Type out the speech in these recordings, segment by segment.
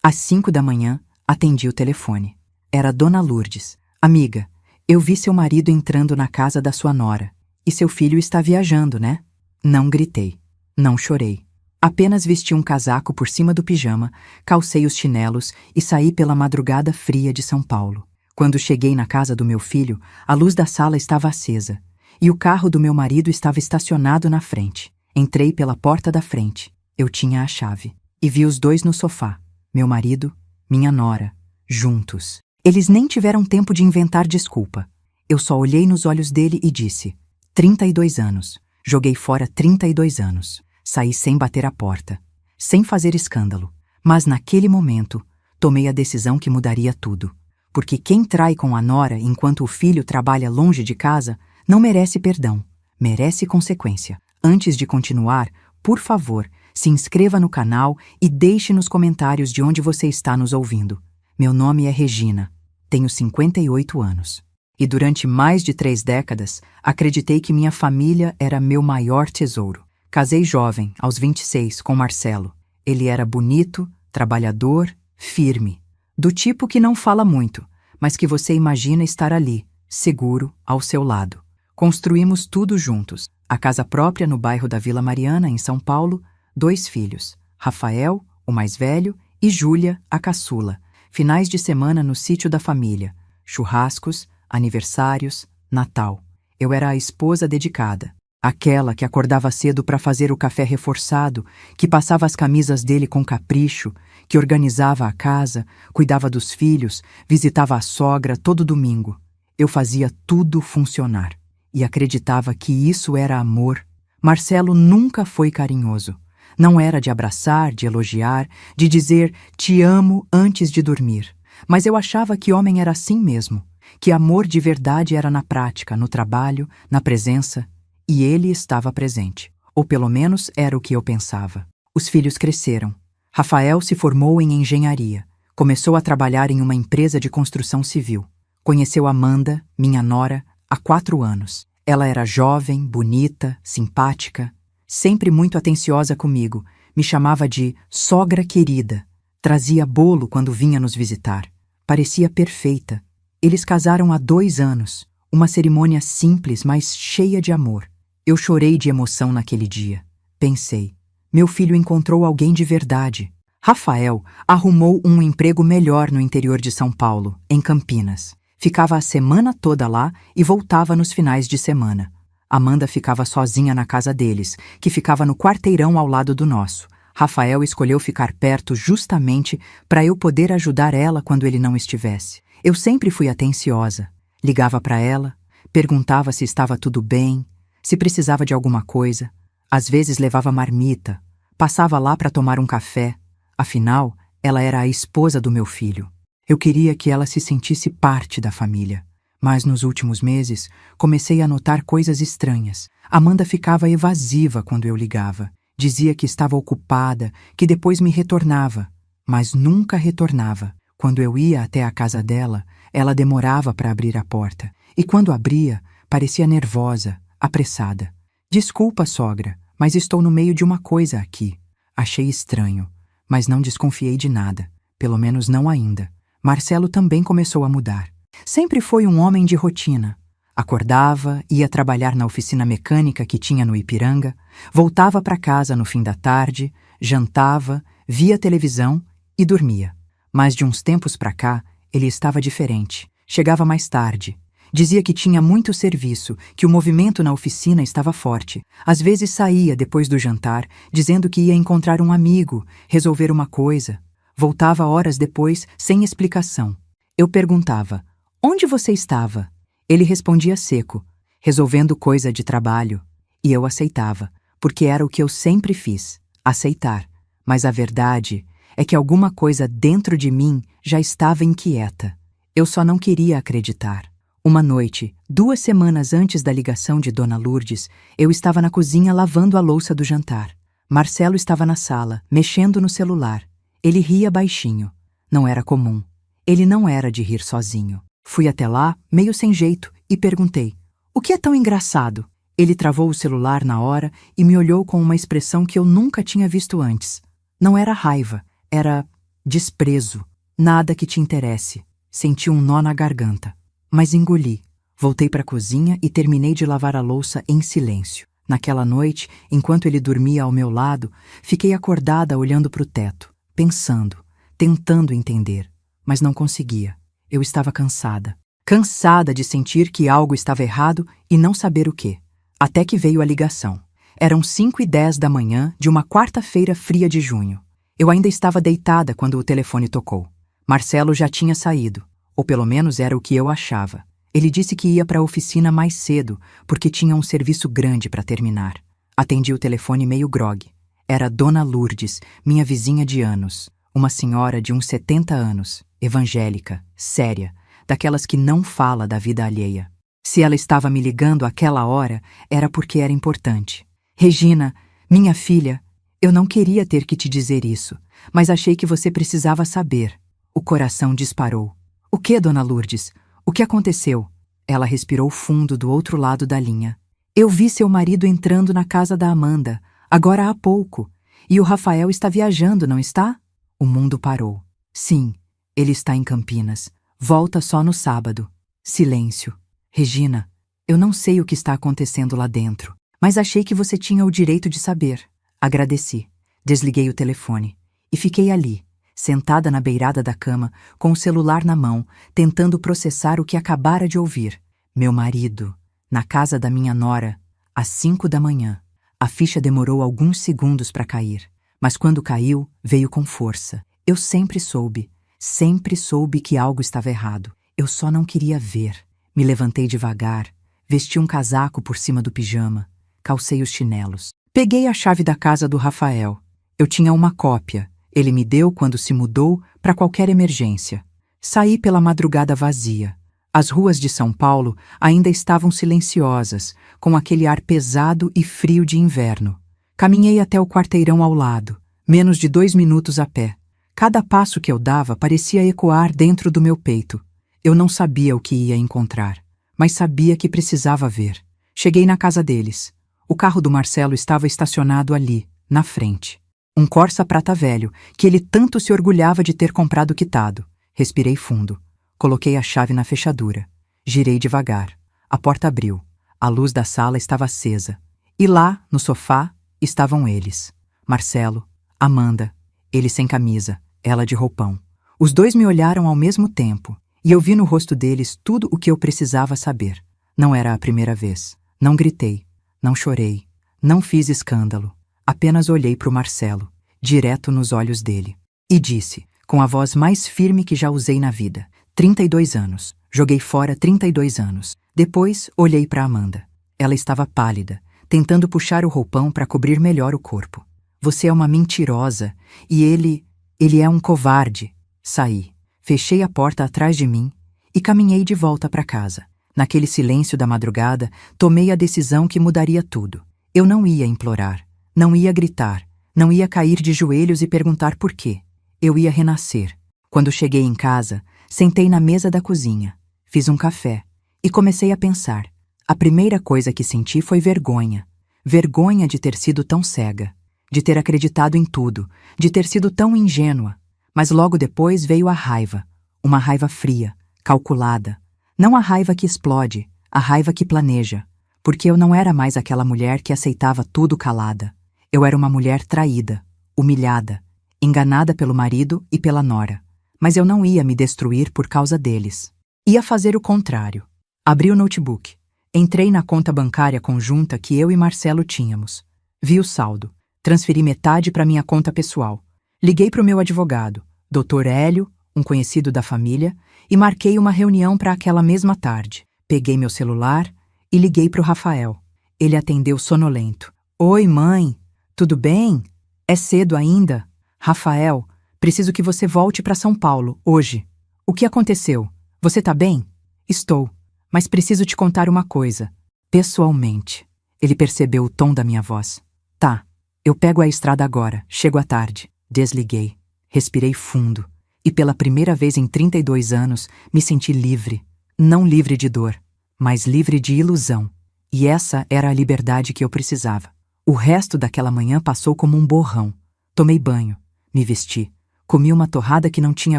Às 5 da manhã, atendi o telefone. Era Dona Lourdes. Amiga, eu vi seu marido entrando na casa da sua nora. E seu filho está viajando, né? Não gritei. Não chorei. Apenas vesti um casaco por cima do pijama, calcei os chinelos e saí pela madrugada fria de São Paulo. Quando cheguei na casa do meu filho, a luz da sala estava acesa. E o carro do meu marido estava estacionado na frente. Entrei pela porta da frente. Eu tinha a chave. E vi os dois no sofá. Meu marido, minha nora, juntos. Eles nem tiveram tempo de inventar desculpa. Eu só olhei nos olhos dele e disse: 32 anos. Joguei fora 32 anos. Saí sem bater a porta, sem fazer escândalo. Mas naquele momento, tomei a decisão que mudaria tudo. Porque quem trai com a nora enquanto o filho trabalha longe de casa não merece perdão, merece consequência. Antes de continuar, por favor, se inscreva no canal e deixe nos comentários de onde você está nos ouvindo. Meu nome é Regina, tenho 58 anos. E durante mais de 3 décadas, acreditei que minha família era meu maior tesouro. Casei jovem, aos 26, com Marcelo. Ele era bonito, trabalhador, firme. Do tipo que não fala muito, mas que você imagina estar ali, seguro, ao seu lado. Construímos tudo juntos. A casa própria no bairro da Vila Mariana, em São Paulo, 2 filhos, Rafael, o mais velho, e Júlia, a caçula. Finais de semana no sítio da família. Churrascos, aniversários, Natal. Eu era a esposa dedicada. Aquela que acordava cedo para fazer o café reforçado, que passava as camisas dele com capricho, que organizava a casa, cuidava dos filhos, visitava a sogra todo domingo. Eu fazia tudo funcionar e acreditava que isso era amor. Marcelo nunca foi carinhoso. Não era de abraçar, de elogiar, de dizer "te amo" antes de dormir. Mas eu achava que homem era assim mesmo, que amor de verdade era na prática, no trabalho, na presença. E ele estava presente. Ou pelo menos era o que eu pensava. Os filhos cresceram. Rafael se formou em engenharia. Começou a trabalhar em uma empresa de construção civil. Conheceu Amanda, minha nora, há 4 anos. Ela era jovem, bonita, simpática, sempre muito atenciosa comigo. Me chamava de sogra querida. Trazia bolo quando vinha nos visitar. Parecia perfeita. Eles casaram há 2 anos. Uma cerimônia simples, mas cheia de amor. Eu chorei de emoção naquele dia. Pensei, meu filho encontrou alguém de verdade. Rafael arrumou um emprego melhor no interior de São Paulo, em Campinas. Ficava a semana toda lá e voltava nos finais de semana. Amanda ficava sozinha na casa deles, que ficava no quarteirão ao lado do nosso. Rafael escolheu ficar perto justamente para eu poder ajudar ela quando ele não estivesse. Eu sempre fui atenciosa. Ligava para ela, perguntava se estava tudo bem, se precisava de alguma coisa. Às vezes levava marmita, passava lá para tomar um café. Afinal, ela era a esposa do meu filho. Eu queria que ela se sentisse parte da família. Mas nos últimos meses, comecei a notar coisas estranhas. Amanda ficava evasiva quando eu ligava. Dizia que estava ocupada, que depois me retornava. Mas nunca retornava. Quando eu ia até a casa dela, ela demorava para abrir a porta. E quando abria, parecia nervosa, apressada. Desculpa, sogra, mas estou no meio de uma coisa aqui. Achei estranho, mas não desconfiei de nada. Pelo menos não ainda. Marcelo também começou a mudar. Sempre foi um homem de rotina. Acordava, ia trabalhar na oficina mecânica que tinha no Ipiranga, voltava para casa no fim da tarde, jantava, via televisão e dormia. Mas de uns tempos para cá, ele estava diferente. Chegava mais tarde. Dizia que tinha muito serviço, que o movimento na oficina estava forte. Às vezes saía depois do jantar, dizendo que ia encontrar um amigo, resolver uma coisa. Voltava horas depois, sem explicação. Eu perguntava, onde você estava? Ele respondia seco, resolvendo coisa de trabalho. E eu aceitava, porque era o que eu sempre fiz, aceitar. Mas a verdade é que alguma coisa dentro de mim já estava inquieta. Eu só não queria acreditar. Uma noite, 2 semanas antes da ligação de Dona Lourdes, eu estava na cozinha lavando a louça do jantar. Marcelo estava na sala, mexendo no celular. Ele ria baixinho. Não era comum. Ele não era de rir sozinho. Fui até lá, meio sem jeito, e perguntei, o que é tão engraçado? Ele travou o celular na hora e me olhou com uma expressão que eu nunca tinha visto antes. Não era raiva, era desprezo, nada que te interesse. Senti um nó na garganta, mas engoli. Voltei para a cozinha e terminei de lavar a louça em silêncio. Naquela noite, enquanto ele dormia ao meu lado, fiquei acordada olhando para o teto, pensando, tentando entender, mas não conseguia. Eu estava cansada. Cansada de sentir que algo estava errado e não saber o quê. Até que veio a ligação. Eram 5h10 da manhã de uma quarta-feira fria de junho. Eu ainda estava deitada quando o telefone tocou. Marcelo já tinha saído, ou pelo menos era o que eu achava. Ele disse que ia para a oficina mais cedo, porque tinha um serviço grande para terminar. Atendi o telefone meio grogue. Era Dona Lourdes, minha vizinha de anos. Uma senhora de uns 70 anos, evangélica, séria, daquelas que não fala da vida alheia. Se ela estava me ligando àquela hora, era porque era importante. Regina, minha filha, eu não queria ter que te dizer isso, mas achei que você precisava saber. O coração disparou. O que, Dona Lourdes? O que aconteceu? Ela respirou fundo do outro lado da linha. Eu vi seu marido entrando na casa da Amanda, agora há pouco. E o Rafael está viajando, não está? O mundo parou. Sim, ele está em Campinas. Volta só no sábado. Silêncio. Regina, eu não sei o que está acontecendo lá dentro, mas achei que você tinha o direito de saber. Agradeci. Desliguei o telefone. E fiquei ali, sentada na beirada da cama, com o celular na mão, tentando processar o que acabara de ouvir. Meu marido, na casa da minha nora, às 5 da manhã. A ficha demorou alguns segundos para cair, mas quando caiu, veio com força. Eu sempre soube que algo estava errado. Eu só não queria ver. Me levantei devagar, vesti um casaco por cima do pijama, calcei os chinelos. Peguei a chave da casa do Rafael. Eu tinha uma cópia. Ele me deu quando se mudou para qualquer emergência. Saí pela madrugada vazia. As ruas de São Paulo ainda estavam silenciosas, com aquele ar pesado e frio de inverno. Caminhei até o quarteirão ao lado, menos de 2 minutos a pé. Cada passo que eu dava parecia ecoar dentro do meu peito. Eu não sabia o que ia encontrar, mas sabia que precisava ver. Cheguei na casa deles. O carro do Marcelo estava estacionado ali, na frente. Um Corsa prata velho, que ele tanto se orgulhava de ter comprado quitado. Respirei fundo. Coloquei a chave na fechadura. Girei devagar. A porta abriu. A luz da sala estava acesa. E lá, no sofá, estavam eles. Marcelo, Amanda, ele sem camisa, ela de roupão. Os dois me olharam ao mesmo tempo, e eu vi no rosto deles tudo o que eu precisava saber. Não era a primeira vez. Não gritei, não chorei, não fiz escândalo. Apenas olhei para o Marcelo, direto nos olhos dele, e disse, com a voz mais firme que já usei na vida, 32 anos. Joguei fora 32 anos. Depois, olhei para Amanda. Ela estava pálida, tentando puxar o roupão para cobrir melhor o corpo. Você é uma mentirosa, e ele é um covarde. Saí, fechei a porta atrás de mim e caminhei de volta para casa. Naquele silêncio da madrugada, tomei a decisão que mudaria tudo. Eu não ia implorar, não ia gritar, não ia cair de joelhos e perguntar por quê. Eu ia renascer. Quando cheguei em casa, sentei na mesa da cozinha, fiz um café e comecei a pensar. A primeira coisa que senti foi vergonha. Vergonha de ter sido tão cega, de ter acreditado em tudo, de ter sido tão ingênua. Mas logo depois veio a raiva, uma raiva fria, calculada. Não a raiva que explode, a raiva que planeja. Porque eu não era mais aquela mulher que aceitava tudo calada. Eu era uma mulher traída, humilhada, enganada pelo marido e pela nora. Mas eu não ia me destruir por causa deles. Ia fazer o contrário. Abri o notebook. Entrei na conta bancária conjunta que eu e Marcelo tínhamos. Vi o saldo. Transferi metade para minha conta pessoal. Liguei para o meu advogado, Dr. Hélio, um conhecido da família, e marquei uma reunião para aquela mesma tarde. Peguei meu celular e liguei para o Rafael. Ele atendeu sonolento. Oi, mãe. Tudo bem? É cedo ainda? Rafael, preciso que você volte para São Paulo, hoje. O que aconteceu? Você tá bem? Estou, mas preciso te contar uma coisa. Pessoalmente. Ele percebeu o tom da minha voz. Tá, eu pego a estrada agora, chego à tarde. Desliguei, respirei fundo, e pela primeira vez em 32 anos me senti livre. Não livre de dor, mas livre de ilusão. E essa era a liberdade que eu precisava. O resto daquela manhã passou como um borrão. Tomei banho, me vesti, Comi uma torrada que não tinha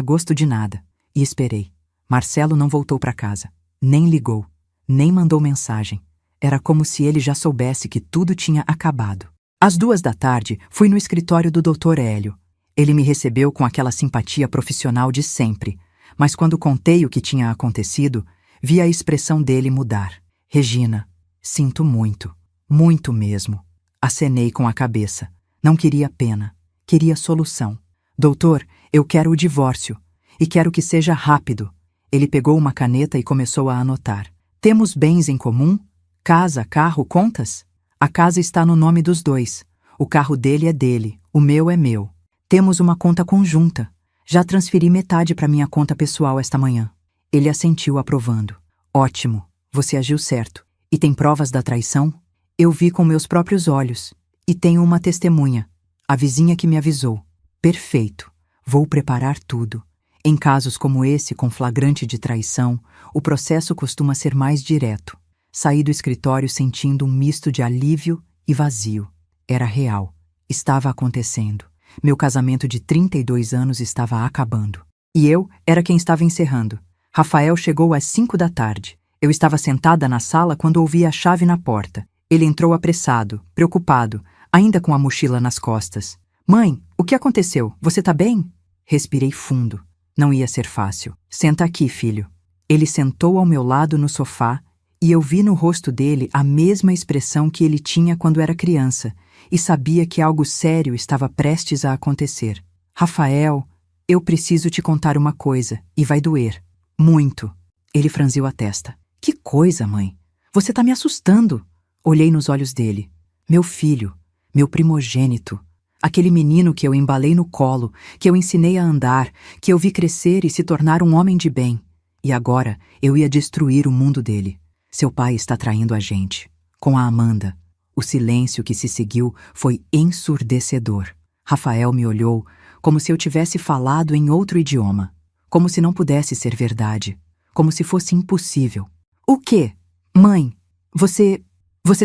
gosto de nada e esperei. Marcelo não voltou para casa, nem ligou, nem mandou mensagem. Era como se ele já soubesse que tudo tinha acabado. Às 2 da tarde, fui no escritório do Dr. Hélio. Ele me recebeu com aquela simpatia profissional de sempre, mas quando contei o que tinha acontecido, vi a expressão dele mudar. Regina, sinto muito, muito mesmo. Acenei com a cabeça. Não queria pena, queria solução. Doutor, eu quero o divórcio, e quero que seja rápido. Ele pegou uma caneta e começou a anotar. Temos bens em comum? Casa, carro, contas? A casa está no nome dos dois. O carro dele é dele, o meu é meu. Temos uma conta conjunta. Já transferi metade para minha conta pessoal esta manhã. Ele assentiu aprovando. Ótimo, você agiu certo. E tem provas da traição? Eu vi com meus próprios olhos. E tenho uma testemunha, a vizinha que me avisou. Perfeito. Vou preparar tudo. Em casos como esse, com flagrante de traição, o processo costuma ser mais direto. Saí do escritório sentindo um misto de alívio e vazio. Era real. Estava acontecendo. Meu casamento de 32 anos estava acabando. E eu era quem estava encerrando. Rafael chegou às 5 da tarde. Eu estava sentada na sala quando ouvi a chave na porta. Ele entrou apressado, preocupado, ainda com a mochila nas costas. Mãe, o que aconteceu? Você tá bem? Respirei fundo. Não ia ser fácil. Senta aqui, filho. Ele sentou ao meu lado no sofá e eu vi no rosto dele a mesma expressão que ele tinha quando era criança e sabia que algo sério estava prestes a acontecer. Rafael, eu preciso te contar uma coisa e vai doer. Muito. Ele franziu a testa. Que coisa, mãe? Você tá me assustando. Olhei nos olhos dele. Meu filho, meu primogênito. Aquele menino que eu embalei no colo, que eu ensinei a andar, que eu vi crescer e se tornar um homem de bem. E agora eu ia destruir o mundo dele. Seu pai está traindo a gente. Com a Amanda. O silêncio que se seguiu foi ensurdecedor. Rafael me olhou como se eu tivesse falado em outro idioma. Como se não pudesse ser verdade. Como se fosse impossível. O quê? Mãe, você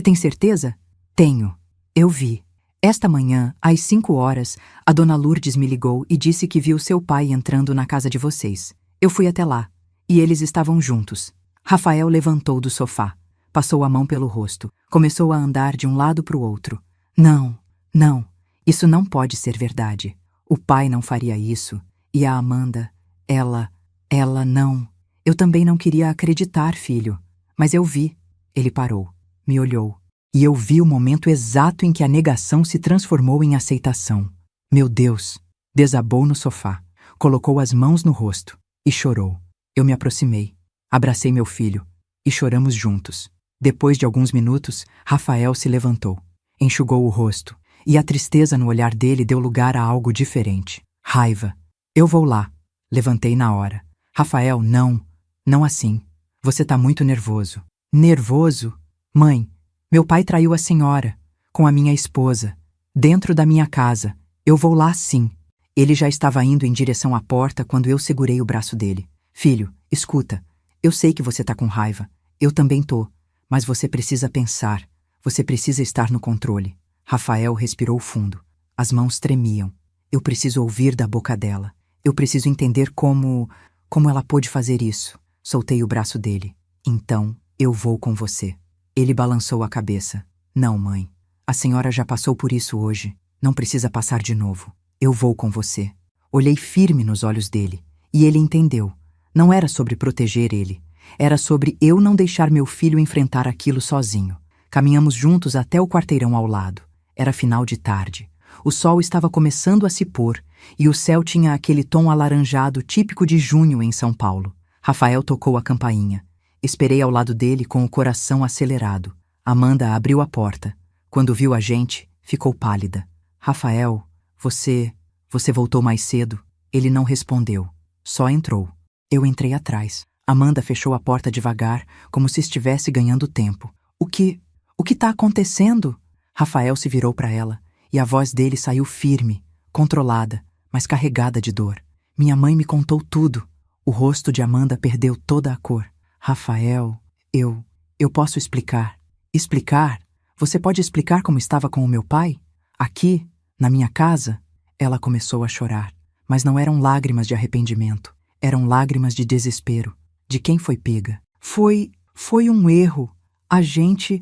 tem certeza? Tenho. Eu vi. Esta manhã, às 5 horas, a dona Lourdes me ligou e disse que viu seu pai entrando na casa de vocês. Eu fui até lá. E eles estavam juntos. Rafael levantou do sofá. Passou a mão pelo rosto. Começou a andar de um lado para o outro. Não. Isso não pode ser verdade. O pai não faria isso. E a Amanda, ela não. Eu também não queria acreditar, filho. Mas eu vi. Ele parou. Me olhou. E eu vi o momento exato em que a negação se transformou em aceitação. Meu Deus! Desabou no sofá. Colocou as mãos no rosto. E chorou. Eu me aproximei. Abracei meu filho. E choramos juntos. Depois de alguns minutos, Rafael se levantou. Enxugou o rosto. E a tristeza no olhar dele deu lugar a algo diferente. Raiva. Eu vou lá. Levantei na hora. Rafael, não assim. Você tá muito nervoso. Nervoso? Mãe, meu pai traiu a senhora, com a minha esposa, dentro da minha casa. Eu vou lá sim. Ele já estava indo em direção à porta quando eu segurei o braço dele. Filho, escuta. Eu sei que você tá com raiva. Eu também tô. Mas você precisa pensar. Você precisa estar no controle. Rafael respirou fundo. As mãos tremiam. Eu preciso ouvir da boca dela. Eu preciso entender como ela pôde fazer isso. Soltei o braço dele. Então, eu vou com você. Ele balançou a cabeça. Não, mãe. A senhora já passou por isso hoje. Não precisa passar de novo. Eu vou com você. Olhei firme nos olhos dele. E ele entendeu. Não era sobre proteger ele. Era sobre eu não deixar meu filho enfrentar aquilo sozinho. Caminhamos juntos até o quarteirão ao lado. Era final de tarde. O sol estava começando a se pôr e o céu tinha aquele tom alaranjado típico de junho em São Paulo. Rafael tocou a campainha. Esperei ao lado dele com o coração acelerado. Amanda abriu a porta. Quando viu a gente, ficou pálida. Rafael, você voltou mais cedo? Ele não respondeu. Só entrou. Eu entrei atrás. Amanda fechou a porta devagar, como se estivesse ganhando tempo. O que tá acontecendo? Rafael se virou para ela, e a voz dele saiu firme, controlada, mas carregada de dor. Minha mãe me contou tudo. O rosto de Amanda perdeu toda a cor. Rafael, eu posso explicar. Explicar? Você pode explicar como estava com o meu pai? Aqui, na minha casa? Ela começou a chorar. Mas não eram lágrimas de arrependimento. Eram lágrimas de desespero. De quem foi pega. Foi um erro. A gente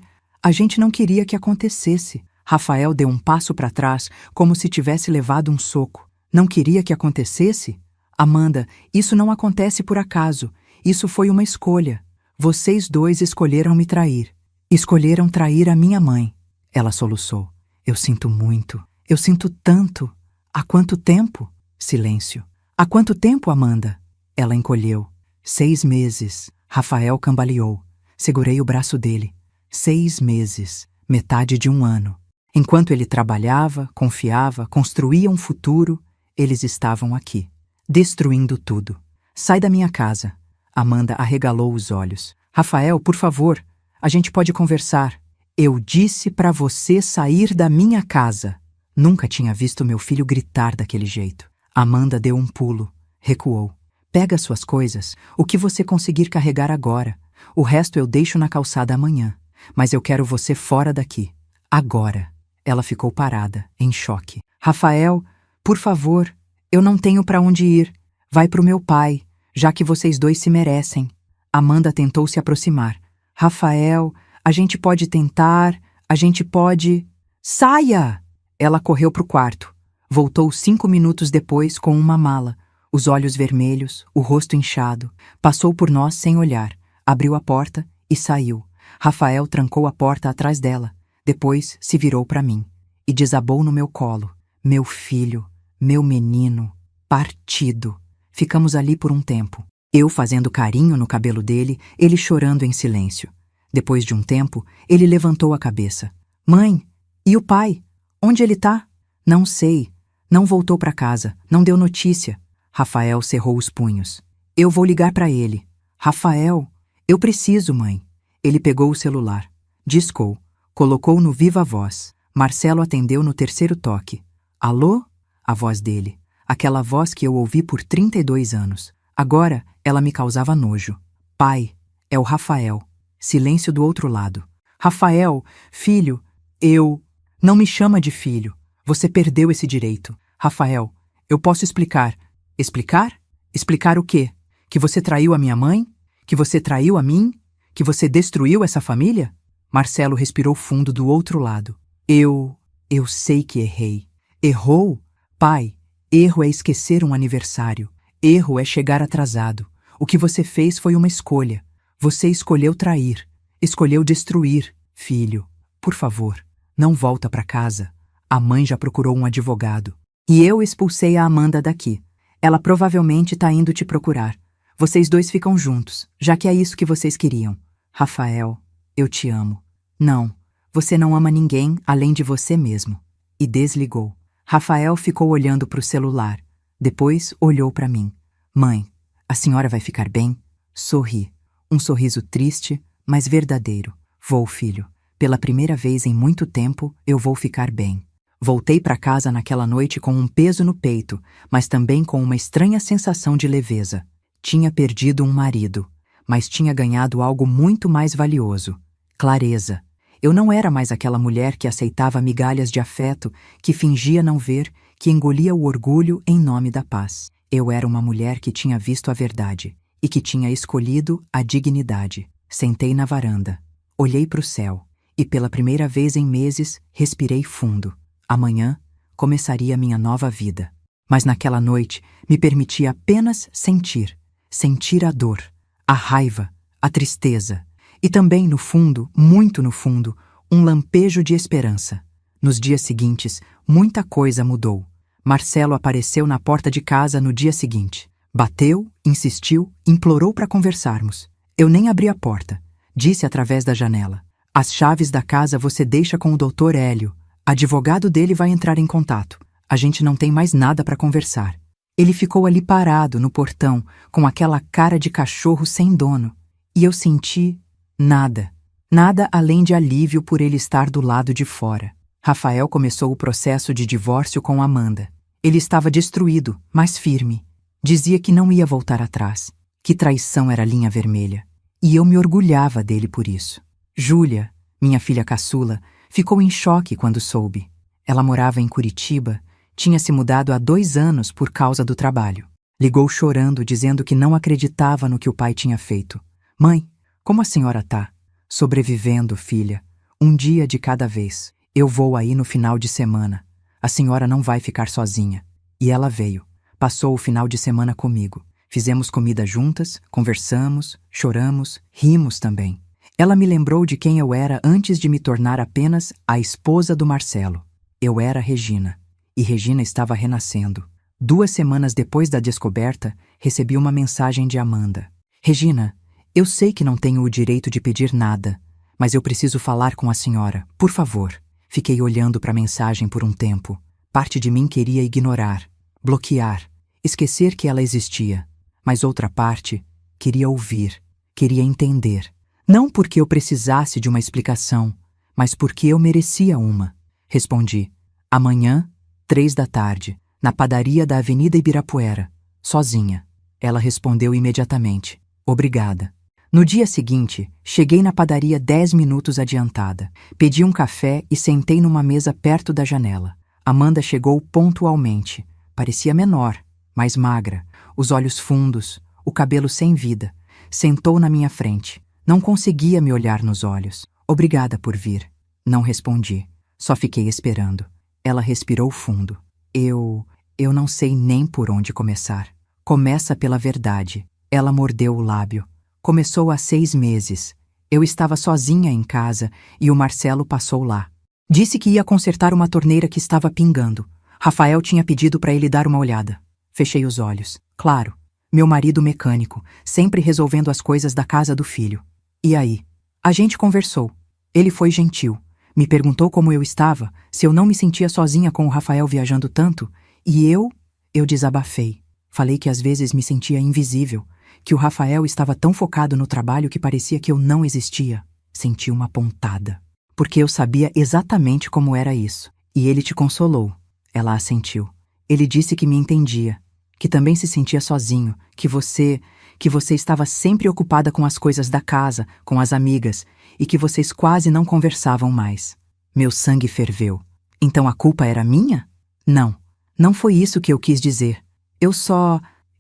não queria que acontecesse. Rafael deu um passo para trás, como se tivesse levado um soco. Não queria que acontecesse? Amanda, isso não acontece por acaso. Isso foi uma escolha. Vocês dois escolheram me trair. Escolheram trair a minha mãe. Ela soluçou. Eu sinto muito. Eu sinto tanto. Há quanto tempo? Silêncio. Há quanto tempo, Amanda? Ela encolheu. 6 meses. Rafael cambaleou. Segurei o braço dele. 6 meses. Metade de um ano. Enquanto ele trabalhava, confiava, construía um futuro, eles estavam aqui, destruindo tudo. Sai da minha casa. Amanda arregalou os olhos. Rafael, por favor, a gente pode conversar. Eu disse para você sair da minha casa. Nunca tinha visto meu filho gritar daquele jeito. Amanda deu um pulo, recuou. Pega suas coisas, o que você conseguir carregar agora. O resto eu deixo na calçada amanhã. Mas eu quero você fora daqui. Agora. Ela ficou parada, em choque. Rafael, por favor, eu não tenho para onde ir. Vai pro meu pai, já que vocês dois se merecem. Amanda tentou se aproximar. Rafael, a gente pode tentar, a gente pode... Saia! Ela correu pro quarto. Voltou 5 minutos depois com uma mala, os olhos vermelhos, o rosto inchado. Passou por nós sem olhar, abriu a porta e saiu. Rafael trancou a porta atrás dela. Depois se virou para mim e desabou no meu colo. Meu filho, meu menino, partido. Ficamos ali por um tempo. Eu fazendo carinho no cabelo dele, ele chorando em silêncio. Depois de um tempo, ele levantou a cabeça. Mãe, e o pai? Onde ele tá? Não sei. Não voltou para casa, não deu notícia. Rafael cerrou os punhos. Eu vou ligar para ele. Rafael, eu preciso, mãe. Ele pegou o celular. Discou. Colocou no viva voz. Marcelo atendeu no 3º toque. Alô? A voz dele. Aquela voz que eu ouvi por 32 anos. Agora, ela me causava nojo. Pai, é o Rafael. Silêncio do outro lado. Rafael, filho, eu... Não me chama de filho. Você perdeu esse direito. Rafael, eu posso explicar. Explicar? Explicar o quê? Que você traiu a minha mãe? Que você traiu a mim? Que você destruiu essa família? Marcelo respirou fundo do outro lado. Eu sei que errei. Errou? Pai, erro é esquecer um aniversário. Erro é chegar atrasado. O que você fez foi uma escolha. Você escolheu trair. Escolheu destruir. Filho, por favor, não volta para casa. A mãe já procurou um advogado. E eu expulsei a Amanda daqui. Ela provavelmente tá indo te procurar. Vocês dois ficam juntos, já que é isso que vocês queriam. Rafael, eu te amo. Não, você não ama ninguém além de você mesmo. E desligou. Rafael ficou olhando para o celular. Depois olhou para mim. Mãe, a senhora vai ficar bem? Sorri. Um sorriso triste, mas verdadeiro. Vou, filho. Pela primeira vez em muito tempo, eu vou ficar bem. Voltei para casa naquela noite com um peso no peito, mas também com uma estranha sensação de leveza. Tinha perdido um marido, mas tinha ganhado algo muito mais valioso. Clareza. Eu não era mais aquela mulher que aceitava migalhas de afeto, que fingia não ver, que engolia o orgulho em nome da paz. Eu era uma mulher que tinha visto a verdade e que tinha escolhido a dignidade. Sentei na varanda, olhei para o céu e pela primeira vez em meses respirei fundo. Amanhã começaria minha nova vida. Mas naquela noite me permiti apenas sentir a dor, a raiva, a tristeza e também no fundo, muito no fundo, um lampejo de esperança. Nos dias seguintes, muita coisa mudou. Marcelo apareceu na porta de casa no dia seguinte. Bateu, insistiu, implorou para conversarmos. Eu nem abri a porta. Disse através da janela. As chaves da casa você deixa com o Dr. Hélio. Advogado dele vai entrar em contato. A gente não tem mais nada para conversar. Ele ficou ali parado no portão, com aquela cara de cachorro sem dono. E eu senti nada. Nada além de alívio por ele estar do lado de fora. Rafael começou o processo de divórcio com Amanda. Ele estava destruído, mas firme. Dizia que não ia voltar atrás, que traição era linha vermelha. E eu me orgulhava dele por isso. Júlia, minha filha caçula, ficou em choque quando soube. Ela morava em Curitiba, Tinha se mudado há 2 anos por causa do trabalho. Ligou chorando, dizendo que não acreditava no que o pai tinha feito. Mãe, como a senhora tá? Sobrevivendo, filha. Um dia de cada vez. Eu vou aí no final de semana. A senhora não vai ficar sozinha. E ela veio. Passou o final de semana comigo. Fizemos comida juntas, conversamos, choramos, rimos também. Ela me lembrou de quem eu era antes de me tornar apenas a esposa do Marcelo. Eu era Regina. E Regina estava renascendo. 2 semanas depois da descoberta, recebi uma mensagem de Amanda. Regina, eu sei que não tenho o direito de pedir nada, mas eu preciso falar com a senhora, por favor. Fiquei olhando para a mensagem por um tempo. Parte de mim queria ignorar, bloquear, esquecer que ela existia. Mas outra parte queria ouvir, queria entender. Não porque eu precisasse de uma explicação, mas porque eu merecia uma. Respondi, amanhã, 3 da tarde, na padaria da Avenida Ibirapuera, sozinha. Ela respondeu imediatamente, obrigada. No dia seguinte, cheguei na padaria 10 minutos adiantada. Pedi um café e sentei numa mesa perto da janela. Amanda chegou pontualmente. Parecia menor, mais magra, os olhos fundos, o cabelo sem vida. Sentou na minha frente. Não conseguia me olhar nos olhos. Obrigada por vir. Não respondi. Só fiquei esperando. Ela respirou fundo. Eu não sei nem por onde começar. Começa pela verdade. Ela mordeu o lábio. Começou há 6 meses. Eu estava sozinha em casa e o Marcelo passou lá. Disse que ia consertar uma torneira que estava pingando. Rafael tinha pedido para ele dar uma olhada. Fechei os olhos. Claro, meu marido mecânico, sempre resolvendo as coisas da casa do filho. E aí? A gente conversou. Ele foi gentil. Me perguntou como eu estava, se eu não me sentia sozinha com o Rafael viajando tanto, e eu desabafei. Falei que às vezes me sentia invisível, que o Rafael estava tão focado no trabalho que parecia que eu não existia. Senti uma pontada, porque eu sabia exatamente como era isso. E ele te consolou. Ela assentiu. Ele disse que me entendia, que também se sentia sozinho, que você estava sempre ocupada com as coisas da casa, com as amigas, e que vocês quase não conversavam mais. Meu sangue ferveu. Então a culpa era minha? Não, não foi isso que eu quis dizer.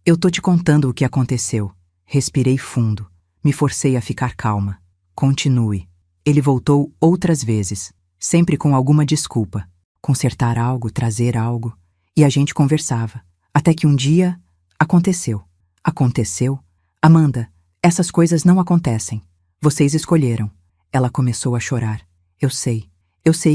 Eu tô te contando o que aconteceu. Respirei fundo. Me forcei a ficar calma. Continue. Ele voltou outras vezes, sempre com alguma desculpa. Consertar algo, trazer algo. E a gente conversava. Até que um dia, aconteceu. Aconteceu? Amanda, essas coisas não acontecem. Vocês escolheram. Ela começou a chorar. Eu sei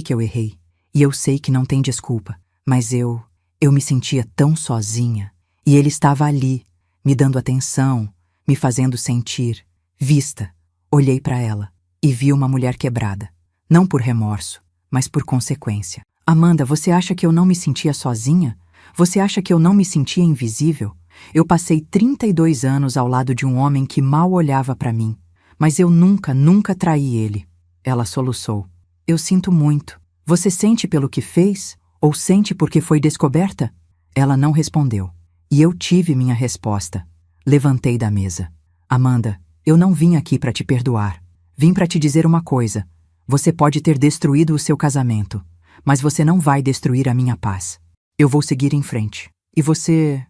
que eu errei. E eu sei que não tem desculpa. Mas eu me sentia tão sozinha. E ele estava ali, me dando atenção, me fazendo sentir, vista. Olhei para ela e vi uma mulher quebrada. Não por remorso, mas por consequência. Amanda, você acha que eu não me sentia sozinha? Você acha que eu não me sentia invisível? Eu passei 32 anos ao lado de um homem que mal olhava para mim. Mas eu nunca traí ele. Ela soluçou. Eu sinto muito. Você sente pelo que fez? Ou sente porque foi descoberta? Ela não respondeu. E eu tive minha resposta. Levantei da mesa. Amanda, eu não vim aqui para te perdoar. Vim para te dizer uma coisa. Você pode ter destruído o seu casamento, mas você não vai destruir a minha paz. Eu vou seguir em frente. E você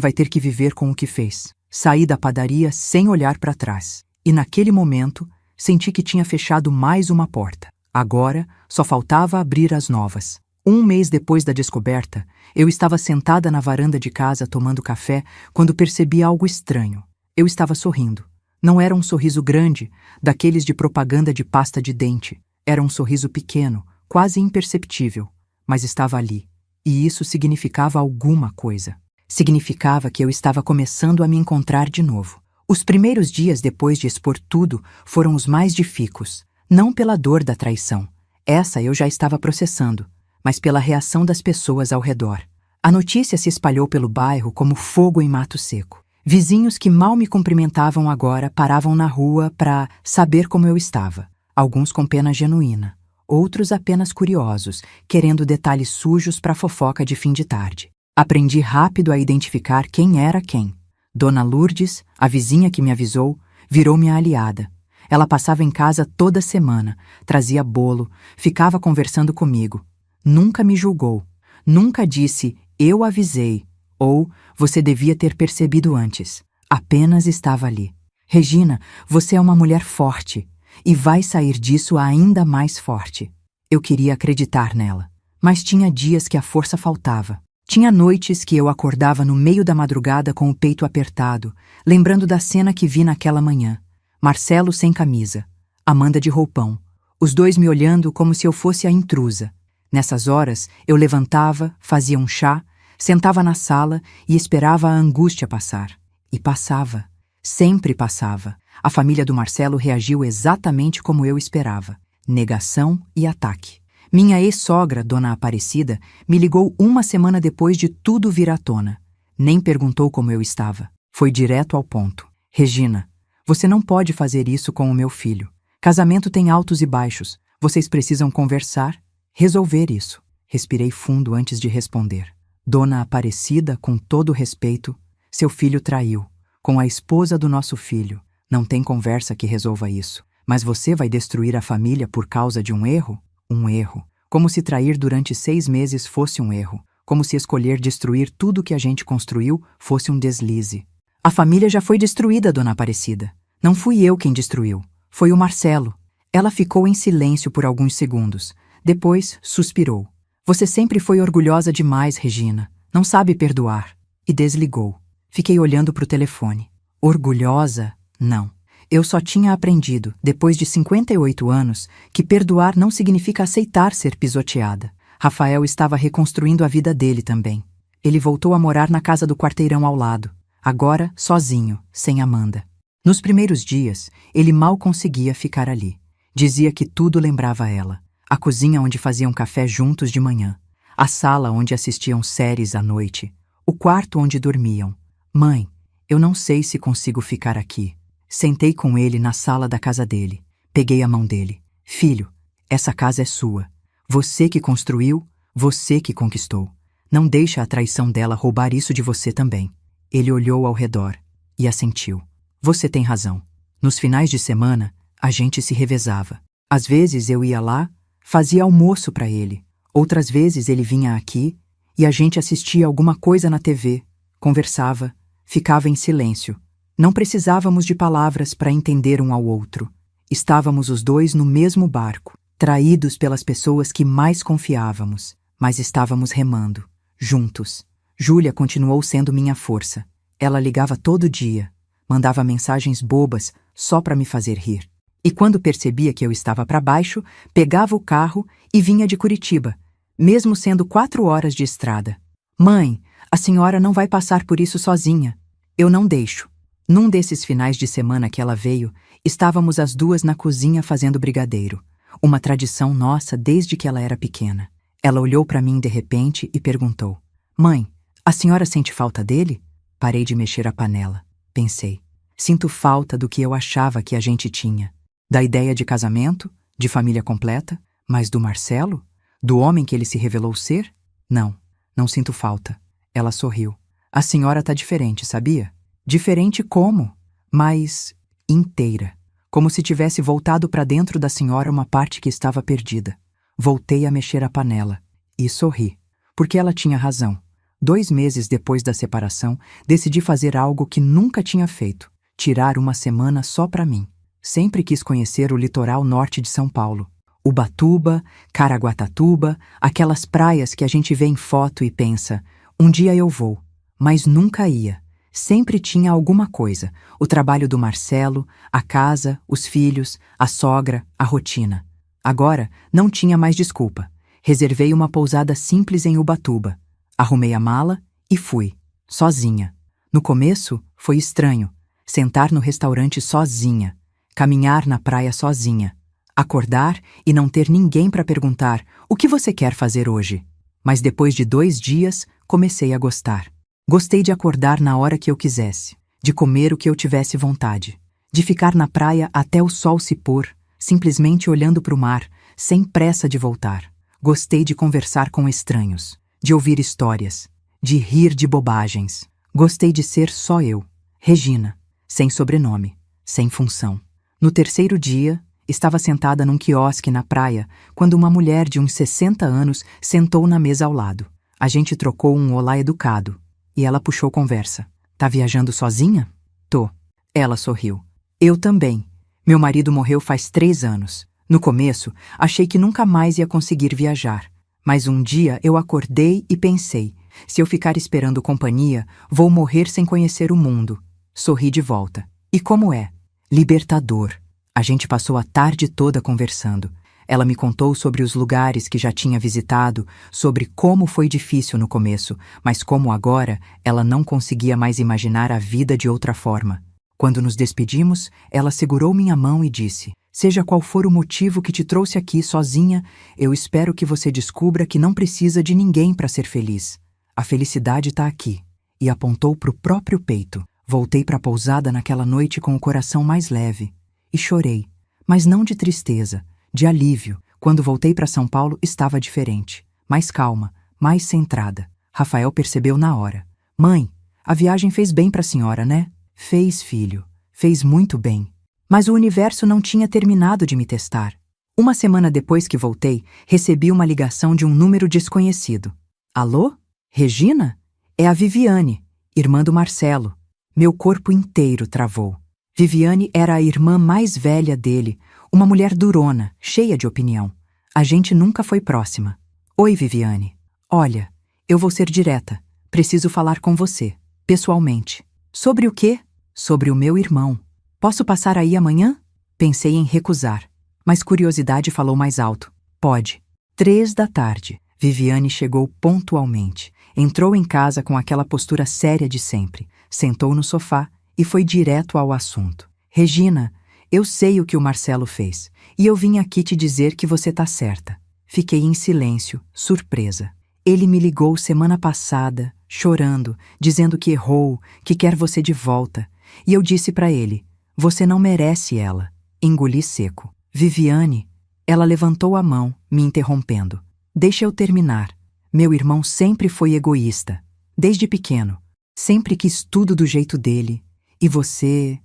vai ter que viver com o que fez. Saí da padaria sem olhar para trás. E naquele momento, senti que tinha fechado mais uma porta. Agora, só faltava abrir as novas. 1 mês depois da descoberta, eu estava sentada na varanda de casa tomando café quando percebi algo estranho. Eu estava sorrindo. Não era um sorriso grande, daqueles de propaganda de pasta de dente. Era um sorriso pequeno, quase imperceptível, mas estava ali. E isso significava alguma coisa. Significava que eu estava começando a me encontrar de novo. Os primeiros dias depois de expor tudo foram os mais difíceis, não pela dor da traição. Essa eu já estava processando, mas pela reação das pessoas ao redor. A notícia se espalhou pelo bairro como fogo em mato seco. Vizinhos que mal me cumprimentavam agora paravam na rua para saber como eu estava. Alguns com pena genuína, outros apenas curiosos, querendo detalhes sujos para fofoca de fim de tarde. Aprendi rápido a identificar quem era quem. Dona Lourdes, a vizinha que me avisou, virou minha aliada. Ela passava em casa toda semana, trazia bolo, ficava conversando comigo. Nunca me julgou, Nunca disse, eu avisei, ou você devia ter percebido antes. Apenas estava ali. Regina, você é uma mulher forte e vai sair disso ainda mais forte. Eu queria acreditar nela, mas tinha dias que a força faltava. Tinha noites que eu acordava no meio da madrugada com o peito apertado, lembrando da cena que vi naquela manhã. Marcelo sem camisa, Amanda de roupão, os dois me olhando como se eu fosse a intrusa. Nessas horas, eu levantava, fazia um chá, sentava na sala e esperava a angústia passar. E passava. Sempre passava. A família do Marcelo reagiu exatamente como eu esperava. Negação e ataque. Minha ex-sogra, Dona Aparecida, me ligou uma semana depois de tudo vir à tona. Nem perguntou como eu estava. Foi direto ao ponto. Regina, você não pode fazer isso com o meu filho. Casamento tem altos e baixos. Vocês precisam conversar, resolver isso. Respirei fundo antes de responder. Dona Aparecida, com todo respeito, seu filho traiu. Com a esposa do nosso filho. Não tem conversa que resolva isso. Mas você vai destruir a família por causa de um erro? Um erro. Como se trair durante 6 meses fosse um erro. Como se escolher destruir tudo que a gente construiu fosse um deslize. A família já foi destruída, Dona Aparecida. Não fui eu quem destruiu. Foi o Marcelo. Ela ficou em silêncio por alguns segundos. Depois, suspirou. Você sempre foi orgulhosa demais, Regina. Não sabe perdoar. E desligou. Fiquei olhando para o telefone. Orgulhosa? Não. Eu só tinha aprendido, depois de 58 anos, que perdoar não significa aceitar ser pisoteada. Rafael estava reconstruindo a vida dele também. Ele voltou a morar na casa do quarteirão ao lado. Agora, sozinho, sem Amanda. Nos primeiros dias, ele mal conseguia ficar ali. Dizia que tudo lembrava ela. A cozinha onde faziam café juntos de manhã. A sala onde assistiam séries à noite. O quarto onde dormiam. Mãe, eu não sei se consigo ficar aqui. Sentei com ele na sala da casa dele. Peguei a mão dele. Filho, essa casa é sua. Você que construiu, você que conquistou. Não deixe a traição dela roubar isso de você também. Ele olhou ao redor e assentiu. Você tem razão. Nos finais de semana, a gente se revezava. Às vezes eu ia lá, fazia almoço para ele. Outras vezes ele vinha aqui e a gente assistia alguma coisa na TV, conversava, ficava em silêncio. Não precisávamos de palavras para entender um ao outro. Estávamos os dois no mesmo barco, traídos pelas pessoas que mais confiávamos, mas estávamos remando, juntos. Júlia continuou sendo minha força. Ela ligava todo dia, mandava mensagens bobas só para me fazer rir. E quando percebia que eu estava para baixo, pegava o carro e vinha de Curitiba, mesmo sendo 4 horas de estrada. Mãe, a senhora não vai passar por isso sozinha. Eu não deixo. Num desses finais de semana que ela veio, estávamos as duas na cozinha fazendo brigadeiro. Uma tradição nossa desde que ela era pequena. Ela olhou para mim de repente e perguntou. Mãe, a senhora sente falta dele? Parei de mexer a panela. Pensei. Sinto falta do que eu achava que a gente tinha. Da ideia de casamento, de família completa, mas do Marcelo? Do homem que ele se revelou ser? Não, não sinto falta. Ela sorriu. A senhora tá diferente, sabia? Diferente como? Mas inteira. Como se tivesse voltado para dentro da senhora uma parte que estava perdida. Voltei a mexer a panela. E sorri. Porque ela tinha razão. 2 meses depois da separação, decidi fazer algo que nunca tinha feito. Tirar uma semana só para mim. Sempre quis conhecer o litoral norte de São Paulo. Ubatuba, Caraguatatuba, aquelas praias que a gente vê em foto e pensa, um dia eu vou. Mas nunca ia. Sempre tinha alguma coisa. O trabalho do Marcelo, a casa, os filhos, a sogra, a rotina. Agora, não tinha mais desculpa. Reservei uma pousada simples em Ubatuba. Arrumei a mala e fui. Sozinha. No começo, foi estranho. Sentar no restaurante sozinha. Caminhar na praia sozinha. Acordar e não ter ninguém para perguntar o que você quer fazer hoje. Mas depois de 2 dias, comecei a gostar. Gostei de acordar na hora que eu quisesse, de comer o que eu tivesse vontade, de ficar na praia até o sol se pôr, simplesmente olhando para o mar, sem pressa de voltar. Gostei de conversar com estranhos, de ouvir histórias, de rir de bobagens. Gostei de ser só eu, Regina, sem sobrenome, sem função. No 3º dia, estava sentada num quiosque na praia quando uma mulher de uns 60 anos sentou na mesa ao lado. A gente trocou um olá educado, e ela puxou conversa. Tá viajando sozinha? Tô. Ela sorriu. Eu também. Meu marido morreu faz 3 anos. No começo, achei que nunca mais ia conseguir viajar. Mas um dia eu acordei e pensei, se eu ficar esperando companhia, vou morrer sem conhecer o mundo. Sorri de volta. E como é? Libertador. A gente passou a tarde toda conversando. Ela me contou sobre os lugares que já tinha visitado, sobre como foi difícil no começo, mas como agora ela não conseguia mais imaginar a vida de outra forma. Quando nos despedimos, ela segurou minha mão e disse: seja qual for o motivo que te trouxe aqui sozinha, eu espero que você descubra que não precisa de ninguém para ser feliz. A felicidade está aqui. E apontou para o próprio peito. Voltei para a pousada naquela noite com o coração mais leve. E chorei, mas não de tristeza, de alívio. Quando voltei para São Paulo, estava diferente. Mais calma, mais centrada. Rafael percebeu na hora. Mãe, a viagem fez bem para a senhora, né? Fez, filho. Fez muito bem. Mas o universo não tinha terminado de me testar. Uma semana depois que voltei, recebi uma ligação de um número desconhecido. Alô? Regina? É a Viviane, irmã do Marcelo. Meu corpo inteiro travou. Viviane era a irmã mais velha dele, uma mulher durona, cheia de opinião. A gente nunca foi próxima. Oi, Viviane. Olha, eu vou ser direta. Preciso falar com você, pessoalmente. Sobre o quê? Sobre o meu irmão. Posso passar aí amanhã? Pensei em recusar, mas curiosidade falou mais alto. Pode. 3 da tarde. Viviane chegou pontualmente. Entrou em casa com aquela postura séria de sempre. Sentou no sofá e foi direto ao assunto. Regina, eu sei o que o Marcelo fez, e eu vim aqui te dizer que você tá certa. Fiquei em silêncio, surpresa. Ele me ligou semana passada, chorando, dizendo que errou, que quer você de volta. E eu disse pra ele, você não merece ela. Engoli seco. Viviane, ela levantou a mão, me interrompendo. Deixa eu terminar. Meu irmão sempre foi egoísta, desde pequeno. Sempre quis tudo do jeito dele. E você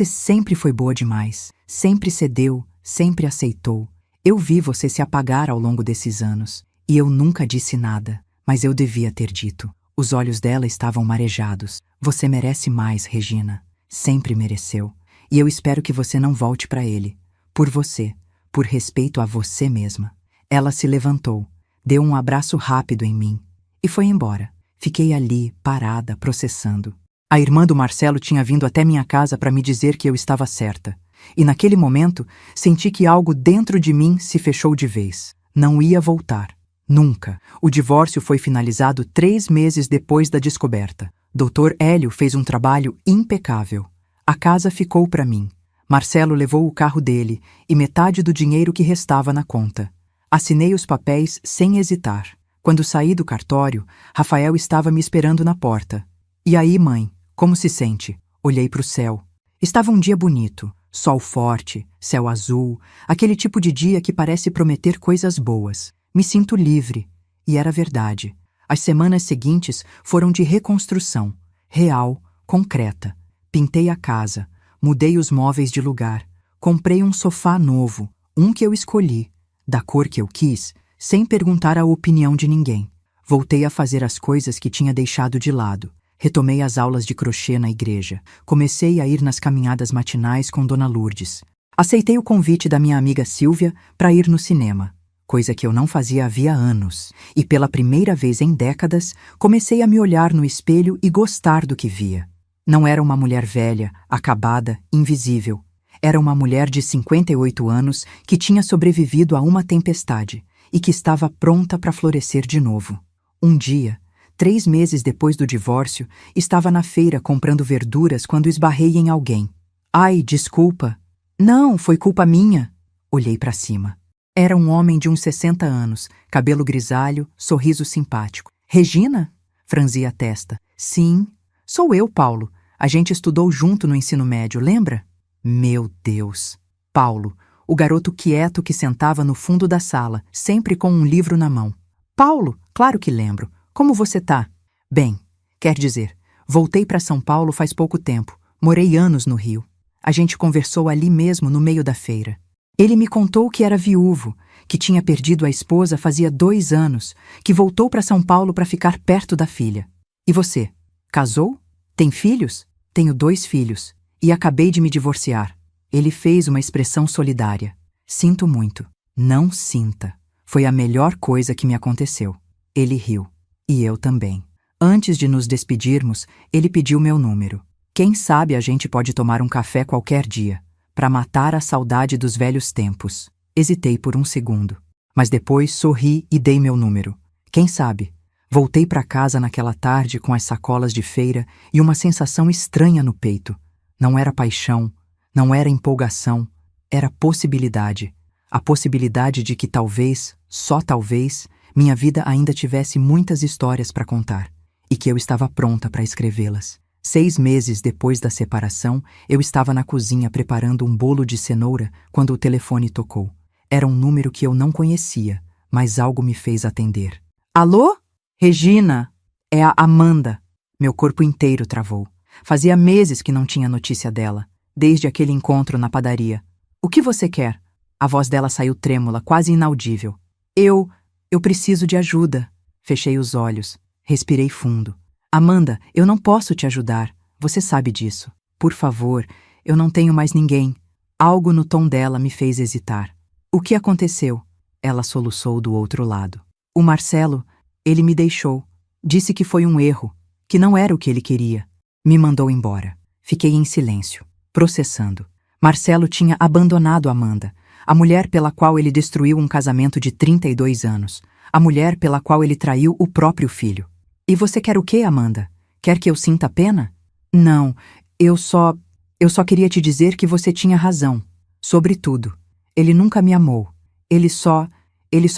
sempre foi boa demais. Sempre cedeu, sempre aceitou. Eu vi você se apagar ao longo desses anos. E eu nunca disse nada, mas eu devia ter dito. Os olhos dela estavam marejados. Você merece mais, Regina. Sempre mereceu. E eu espero que você não volte para ele. Por você, por respeito a você mesma. Ela se levantou, deu um abraço rápido em mim e foi embora. Fiquei ali, parada, processando. A irmã do Marcelo tinha vindo até minha casa para me dizer que eu estava certa. E naquele momento, senti que algo dentro de mim se fechou de vez. Não ia voltar. Nunca. O divórcio foi finalizado 3 meses depois da descoberta. Dr. Hélio fez um trabalho impecável. A casa ficou para mim. Marcelo levou o carro dele e metade do dinheiro que restava na conta. Assinei os papéis sem hesitar. Quando saí do cartório, Rafael estava me esperando na porta. E aí, mãe, como se sente? Olhei para o céu. Estava um dia bonito, sol forte, céu azul, aquele tipo de dia que parece prometer coisas boas. Me sinto livre. E era verdade. As semanas seguintes foram de reconstrução, real, concreta. Pintei a casa, mudei os móveis de lugar, comprei um sofá novo, um que eu escolhi, da cor que eu quis, sem perguntar a opinião de ninguém. Voltei a fazer as coisas que tinha deixado de lado. Retomei as aulas de crochê na igreja. Comecei a ir nas caminhadas matinais com Dona Lourdes. Aceitei o convite da minha amiga Silvia para ir no cinema, coisa que eu não fazia havia anos. E pela primeira vez em décadas, comecei a me olhar no espelho e gostar do que via. Não era uma mulher velha, acabada, invisível. Era uma mulher de 58 anos que tinha sobrevivido a uma tempestade e que estava pronta para florescer de novo. Um dia, 3 meses depois do divórcio, estava na feira comprando verduras quando esbarrei em alguém. Ai, desculpa. Não, foi culpa minha. Olhei para cima. Era um homem de uns 60 anos, cabelo grisalho, sorriso simpático. Regina? Franzi a testa. Sim, sou eu, Paulo. A gente estudou junto no ensino médio, lembra? Meu Deus. Paulo, o garoto quieto que sentava no fundo da sala, sempre com um livro na mão. Paulo, claro que lembro. Como você tá? Bem, quer dizer, voltei para São Paulo faz pouco tempo. Morei anos no Rio. A gente conversou ali mesmo no meio da feira. Ele me contou que era viúvo, que tinha perdido a esposa fazia 2 anos, que voltou para São Paulo para ficar perto da filha. E você? Casou? Tem filhos? Tenho 2 filhos. E acabei de me divorciar. Ele fez uma expressão solidária. Sinto muito. Não sinta. Foi a melhor coisa que me aconteceu. Ele riu. E eu também. Antes de nos despedirmos, ele pediu meu número. Quem sabe a gente pode tomar um café qualquer dia, para matar a saudade dos velhos tempos. Hesitei por um segundo, mas depois sorri e dei meu número. Quem sabe? Voltei para casa naquela tarde com as sacolas de feira e uma sensação estranha no peito. Não era paixão, não era empolgação, era possibilidade. A possibilidade de que talvez, só talvez, minha vida ainda tivesse muitas histórias para contar e que eu estava pronta para escrevê-las. 6 meses depois da separação, eu estava na cozinha preparando um bolo de cenoura quando o telefone tocou. Era um número que eu não conhecia, mas algo me fez atender. Alô? Regina, é a Amanda. Meu corpo inteiro travou. Fazia meses que não tinha notícia dela, desde aquele encontro na padaria. O que você quer? A voz dela saiu trêmula, quase inaudível. Eu preciso de ajuda. Fechei os olhos, respirei fundo. Amanda, eu não posso te ajudar. Você sabe disso. Por favor, eu não tenho mais ninguém. Algo no tom dela me fez hesitar. O que aconteceu? Ela soluçou do outro lado. O Marcelo, ele me deixou. Disse que foi um erro, que não era o que ele queria. Me mandou embora. Fiquei em silêncio, processando. Marcelo tinha abandonado Amanda, a mulher pela qual ele destruiu um casamento de 32 anos, a mulher pela qual ele traiu o próprio filho. E você quer o quê, Amanda? Quer que eu sinta pena? Não, eu só queria te dizer que você tinha razão. Sobre tudo. Ele nunca me amou. Ele só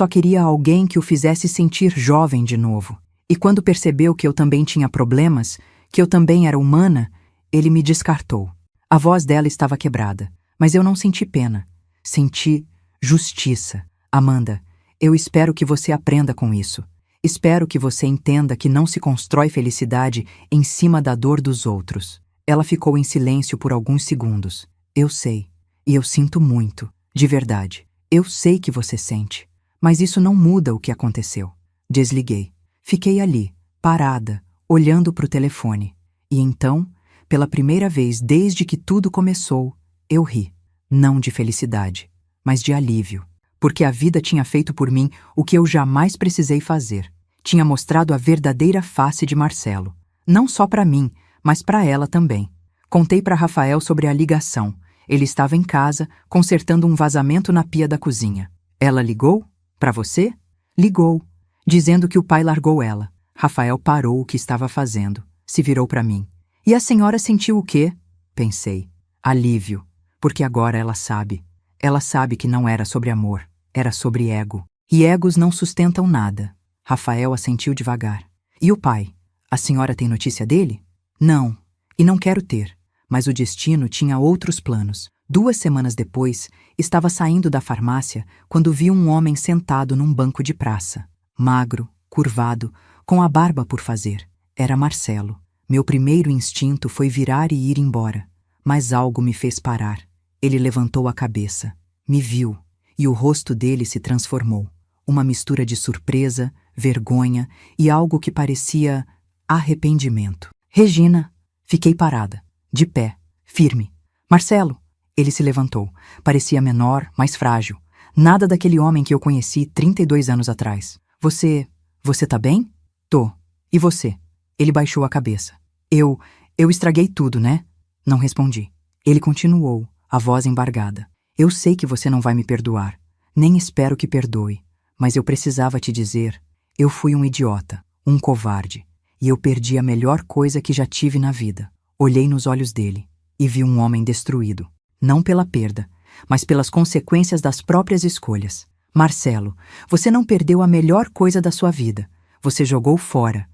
queria alguém que o fizesse sentir jovem de novo. E quando percebeu que eu também tinha problemas, que eu também era humana, ele me descartou. A voz dela estava quebrada, mas eu não senti pena. Senti justiça. Amanda, eu espero que você aprenda com isso. Espero que você entenda que não se constrói felicidade em cima da dor dos outros. Ela ficou em silêncio por alguns segundos. Eu sei, e eu sinto muito, de verdade. Eu sei que você sente, mas isso não muda o que aconteceu. Desliguei. Fiquei ali, parada, olhando para o telefone. E então, pela primeira vez desde que tudo começou, eu ri. Não de felicidade, mas de alívio. Porque a vida tinha feito por mim o que eu jamais precisei fazer. Tinha mostrado a verdadeira face de Marcelo. Não só para mim, mas para ela também. Contei para Rafael sobre a ligação. Ele estava em casa, consertando um vazamento na pia da cozinha. Ela ligou? Para você? Ligou, dizendo que o pai largou ela. Rafael parou o que estava fazendo. Se virou para mim. E a senhora sentiu o quê? Pensei. Alívio. Porque agora ela sabe. Ela sabe que não era sobre amor. Era sobre ego. E egos não sustentam nada. Rafael assentiu devagar. E o pai? A senhora tem notícia dele? Não. E não quero ter. Mas o destino tinha outros planos. 2 semanas depois, estava saindo da farmácia quando vi um homem sentado num banco de praça. Magro, curvado, com a barba por fazer. Era Marcelo. Meu primeiro instinto foi virar e ir embora. Mas algo me fez parar. Ele levantou a cabeça. Me viu. E o rosto dele se transformou. Uma mistura de surpresa, vergonha e algo que parecia arrependimento. Regina. Fiquei parada, de pé, firme. Marcelo. Ele se levantou. Parecia menor, mais frágil. Nada daquele homem que eu conheci 32 anos atrás. Você tá bem? Tô. E você? Ele baixou a cabeça. Eu estraguei tudo, né? Não respondi. Ele continuou, a voz embargada. Eu sei que você não vai me perdoar. Nem espero que perdoe. Mas eu precisava te dizer, eu fui um idiota, um covarde, e eu perdi a melhor coisa que já tive na vida. Olhei nos olhos dele e vi um homem destruído, não pela perda, mas pelas consequências das próprias escolhas. Marcelo, você não perdeu a melhor coisa da sua vida. Você jogou fora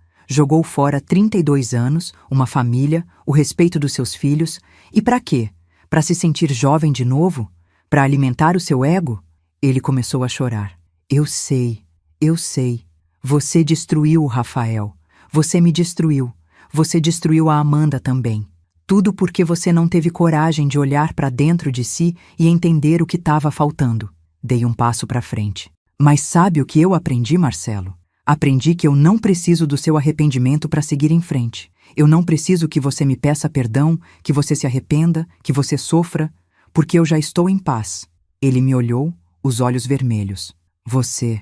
32 anos, uma família, o respeito dos seus filhos. E para quê? Para se sentir jovem de novo? Para alimentar o seu ego? Ele começou a chorar. Eu sei. Você destruiu o Rafael. Você me destruiu. Você destruiu a Amanda também. Tudo porque você não teve coragem de olhar para dentro de si e entender o que estava faltando. Dei um passo para frente. Mas sabe o que eu aprendi, Marcelo? Aprendi que eu não preciso do seu arrependimento para seguir em frente. Eu não preciso que você me peça perdão, que você se arrependa, que você sofra, porque eu já estou em paz. Ele me olhou, os olhos vermelhos. Você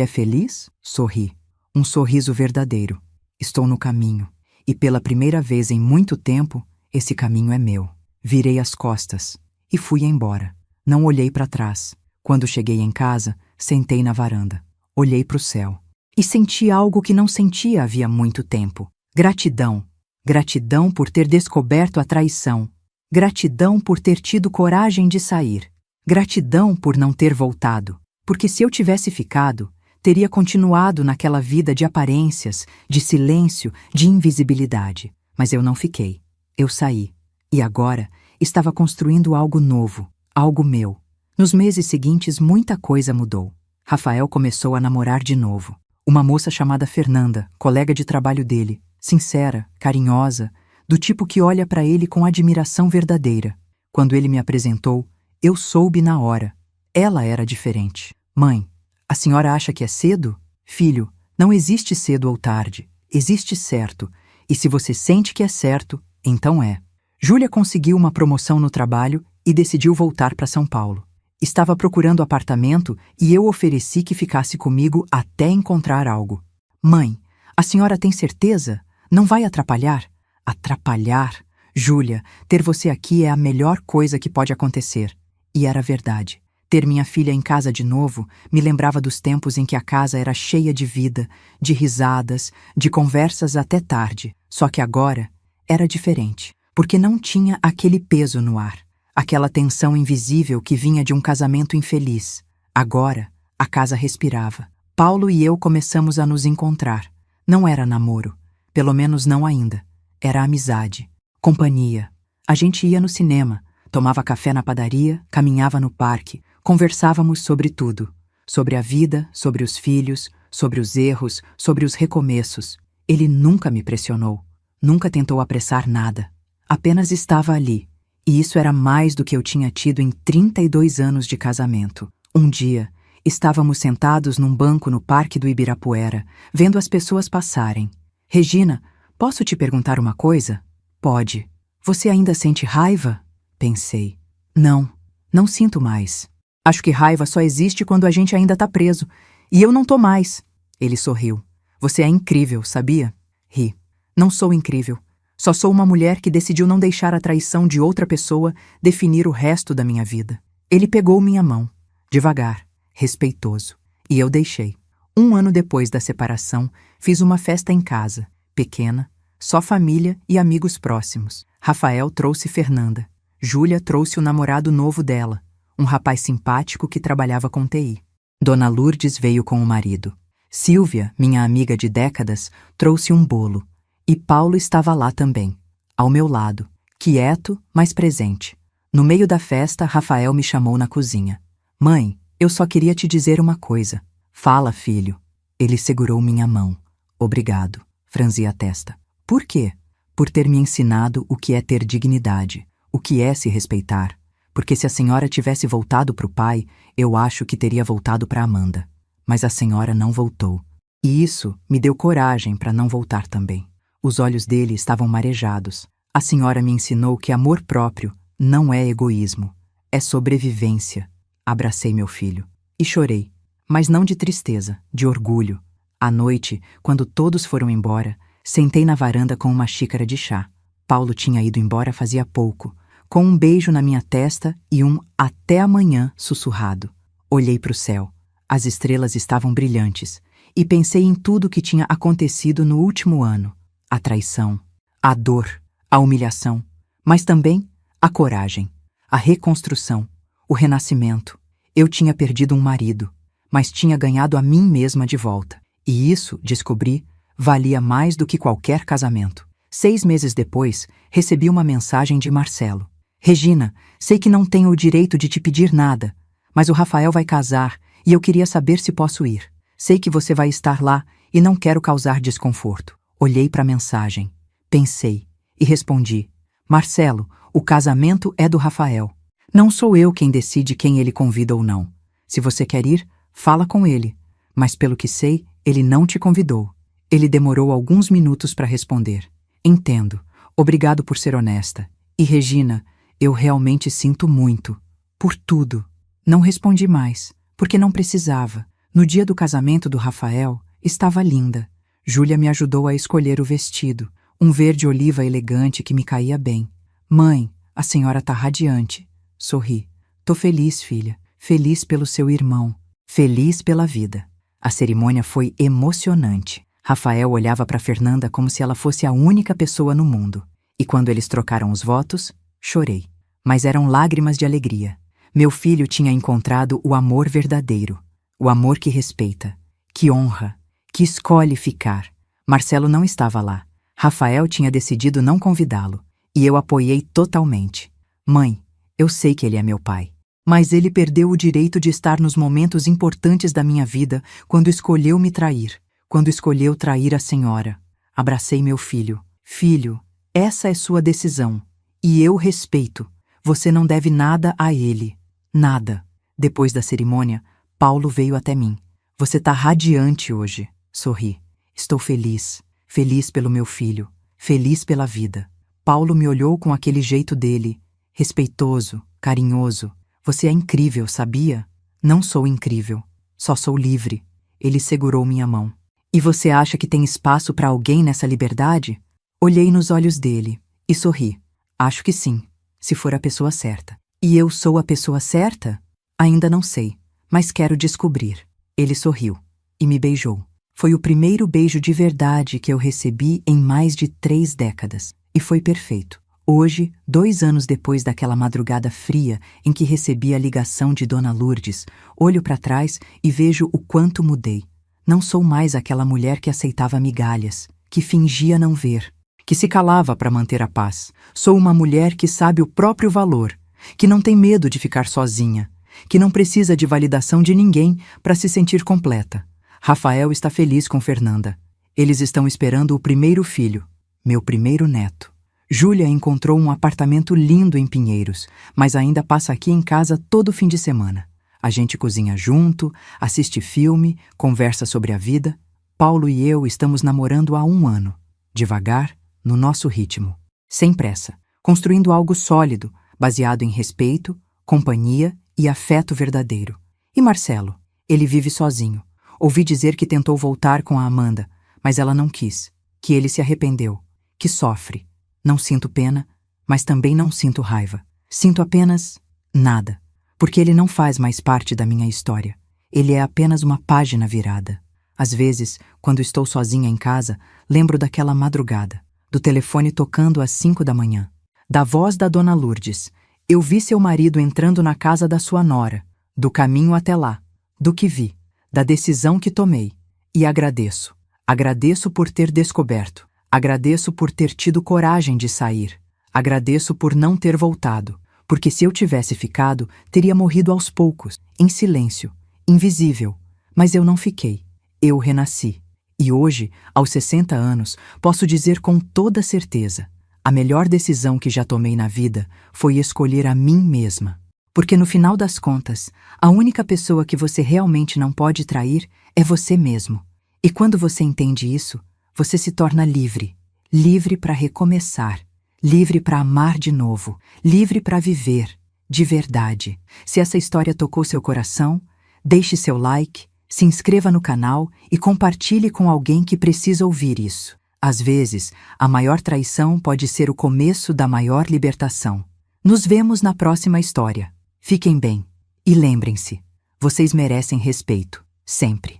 é feliz? Sorri. Um sorriso verdadeiro. Estou no caminho. E pela primeira vez em muito tempo, esse caminho é meu. Virei as costas e fui embora. Não olhei para trás. Quando cheguei em casa, sentei na varanda. Olhei para o céu. E senti algo que não sentia havia muito tempo. Gratidão. Gratidão por ter descoberto a traição. Gratidão por ter tido coragem de sair. Gratidão por não ter voltado. Porque se eu tivesse ficado, teria continuado naquela vida de aparências, de silêncio, de invisibilidade. Mas eu não fiquei. Eu saí. E agora estava construindo algo novo, algo meu. Nos meses seguintes, muita coisa mudou. Rafael começou a namorar de novo. Uma moça chamada Fernanda, colega de trabalho dele, sincera, carinhosa, do tipo que olha para ele com admiração verdadeira. Quando ele me apresentou, eu soube na hora. Ela era diferente. Mãe, a senhora acha que é cedo? Filho, não existe cedo ou tarde. Existe certo. E se você sente que é certo, então é. Júlia conseguiu uma promoção no trabalho e decidiu voltar para São Paulo. Estava procurando apartamento e eu ofereci que ficasse comigo até encontrar algo. Mãe, a senhora tem certeza? Não vai atrapalhar? Atrapalhar? Júlia, ter você aqui é a melhor coisa que pode acontecer. E era verdade. Ter minha filha em casa de novo me lembrava dos tempos em que a casa era cheia de vida, de risadas, de conversas até tarde. Só que agora era diferente, porque não tinha aquele peso no ar, aquela tensão invisível que vinha de um casamento infeliz. Agora, a casa respirava. Paulo e eu começamos a nos encontrar. Não era namoro, pelo menos não ainda. Era amizade, companhia. A gente ia no cinema, tomava café na padaria, caminhava no parque, conversávamos sobre tudo. Sobre a vida, sobre os filhos, sobre os erros, sobre os recomeços. Ele nunca me pressionou, nunca tentou apressar nada. Apenas estava ali. E isso era mais do que eu tinha tido em 32 anos de casamento. Um dia, estávamos sentados num banco no Parque do Ibirapuera, vendo as pessoas passarem. Regina, posso te perguntar uma coisa? Pode. Você ainda sente raiva? Pensei. Não sinto mais. Acho que raiva só existe quando a gente ainda tá preso. E eu não tô mais. Ele sorriu. Você é incrível, sabia? Ri. Não sou incrível. Só sou uma mulher que decidiu não deixar a traição de outra pessoa definir o resto da minha vida. Ele pegou minha mão, devagar, respeitoso, e eu deixei. 1 ano depois da separação, fiz uma festa em casa, pequena, só família e amigos próximos. Rafael trouxe Fernanda. Júlia trouxe o namorado novo dela, um rapaz simpático que trabalhava com TI. Dona Lourdes veio com o marido. Silvia, minha amiga de décadas, trouxe um bolo. E Paulo estava lá também, ao meu lado, quieto, mas presente. No meio da festa, Rafael me chamou na cozinha. Mãe, eu só queria te dizer uma coisa. Fala, filho. Ele segurou minha mão. Obrigado. Franzi a testa. Por quê? Por ter me ensinado o que é ter dignidade, o que é se respeitar. Porque se a senhora tivesse voltado para o pai, eu acho que teria voltado para Amanda. Mas a senhora não voltou. E isso me deu coragem para não voltar também. Os olhos dele estavam marejados. A senhora me ensinou que amor próprio não é egoísmo, é sobrevivência. Abracei meu filho e chorei, mas não de tristeza, de orgulho. À noite, quando todos foram embora, sentei na varanda com uma xícara de chá. Paulo tinha ido embora fazia pouco, com um beijo na minha testa e um até amanhã sussurrado. Olhei para o céu. As estrelas estavam brilhantes e pensei em tudo que tinha acontecido no último ano. A traição, a dor, a humilhação, mas também a coragem, a reconstrução, o renascimento. Eu tinha perdido um marido, mas tinha ganhado a mim mesma de volta. E isso, descobri, valia mais do que qualquer casamento. 6 meses depois, recebi uma mensagem de Marcelo. Regina, sei que não tenho o direito de te pedir nada, mas o Rafael vai casar e eu queria saber se posso ir. Sei que você vai estar lá e não quero causar desconforto. Olhei para a mensagem, pensei e respondi. Marcelo, o casamento é do Rafael. Não sou eu quem decide quem ele convida ou não. Se você quer ir, fala com ele. Mas pelo que sei, ele não te convidou. Ele demorou alguns minutos para responder. Entendo. Obrigado por ser honesta. E Regina, eu realmente sinto muito. Por tudo. Não respondi mais, porque não precisava. No dia do casamento do Rafael, estava linda. Júlia me ajudou a escolher o vestido, um verde oliva elegante que me caía bem. Mãe, a senhora tá radiante. Sorri. Tô feliz, filha. Feliz pelo seu irmão. Feliz pela vida. A cerimônia foi emocionante. Rafael olhava para Fernanda como se ela fosse a única pessoa no mundo. E quando eles trocaram os votos, chorei. Mas eram lágrimas de alegria. Meu filho tinha encontrado o amor verdadeiro. O amor que respeita, que honra, que escolhe ficar. Marcelo não estava lá. Rafael tinha decidido não convidá-lo. E eu apoiei totalmente. Mãe, eu sei que ele é meu pai. Mas ele perdeu o direito de estar nos momentos importantes da minha vida quando escolheu me trair. Quando escolheu trair a senhora. Abracei meu filho. Filho, essa é sua decisão. E eu respeito. Você não deve nada a ele. Nada. Depois da cerimônia, Paulo veio até mim. Você tá radiante hoje. Sorri. Estou feliz. Feliz pelo meu filho. Feliz pela vida. Paulo me olhou com aquele jeito dele. Respeitoso, carinhoso. Você é incrível, sabia? Não sou incrível. Só sou livre. Ele segurou minha mão. E você acha que tem espaço para alguém nessa liberdade? Olhei nos olhos dele e sorri. Acho que sim, se for a pessoa certa. E eu sou a pessoa certa? Ainda não sei, mas quero descobrir. Ele sorriu e me beijou. Foi o primeiro beijo de verdade que eu recebi em mais de 3 décadas. E foi perfeito. Hoje, 2 anos depois daquela madrugada fria em que recebi a ligação de Dona Lourdes, olho para trás e vejo o quanto mudei. Não sou mais aquela mulher que aceitava migalhas, que fingia não ver, que se calava para manter a paz. Sou uma mulher que sabe o próprio valor, que não tem medo de ficar sozinha, que não precisa de validação de ninguém para se sentir completa. Rafael está feliz com Fernanda. Eles estão esperando o primeiro filho, meu primeiro neto. Júlia encontrou um apartamento lindo em Pinheiros, mas ainda passa aqui em casa todo fim de semana. A gente cozinha junto, assiste filme, conversa sobre a vida. Paulo e eu estamos namorando há 1 ano. Devagar, no nosso ritmo. Sem pressa. Construindo algo sólido, baseado em respeito, companhia e afeto verdadeiro. E Marcelo? Ele vive sozinho. Ouvi dizer que tentou voltar com a Amanda, mas ela não quis. Que ele se arrependeu. Que sofre. Não sinto pena, mas também não sinto raiva. Sinto apenas nada. Porque ele não faz mais parte da minha história. Ele é apenas uma página virada. Às vezes, quando estou sozinha em casa, lembro daquela madrugada, do telefone tocando às 5 da manhã, da voz da Dona Lourdes. Eu vi seu marido entrando na casa da sua nora, do caminho até lá, do que vi, da decisão que tomei. E agradeço. Agradeço por ter descoberto. Agradeço por ter tido coragem de sair. Agradeço por não ter voltado. Porque se eu tivesse ficado, teria morrido aos poucos, em silêncio, invisível. Mas eu não fiquei. Eu renasci. E hoje, aos 60 anos, posso dizer com toda certeza, a melhor decisão que já tomei na vida foi escolher a mim mesma. Porque no final das contas, a única pessoa que você realmente não pode trair é você mesmo. E quando você entende isso, você se torna livre. Livre para recomeçar. Livre para amar de novo, livre para viver, de verdade. Se essa história tocou seu coração, deixe seu like, se inscreva no canal e compartilhe com alguém que precisa ouvir isso. Às vezes, a maior traição pode ser o começo da maior libertação. Nos vemos na próxima história. Fiquem bem. E lembrem-se, vocês merecem respeito, sempre.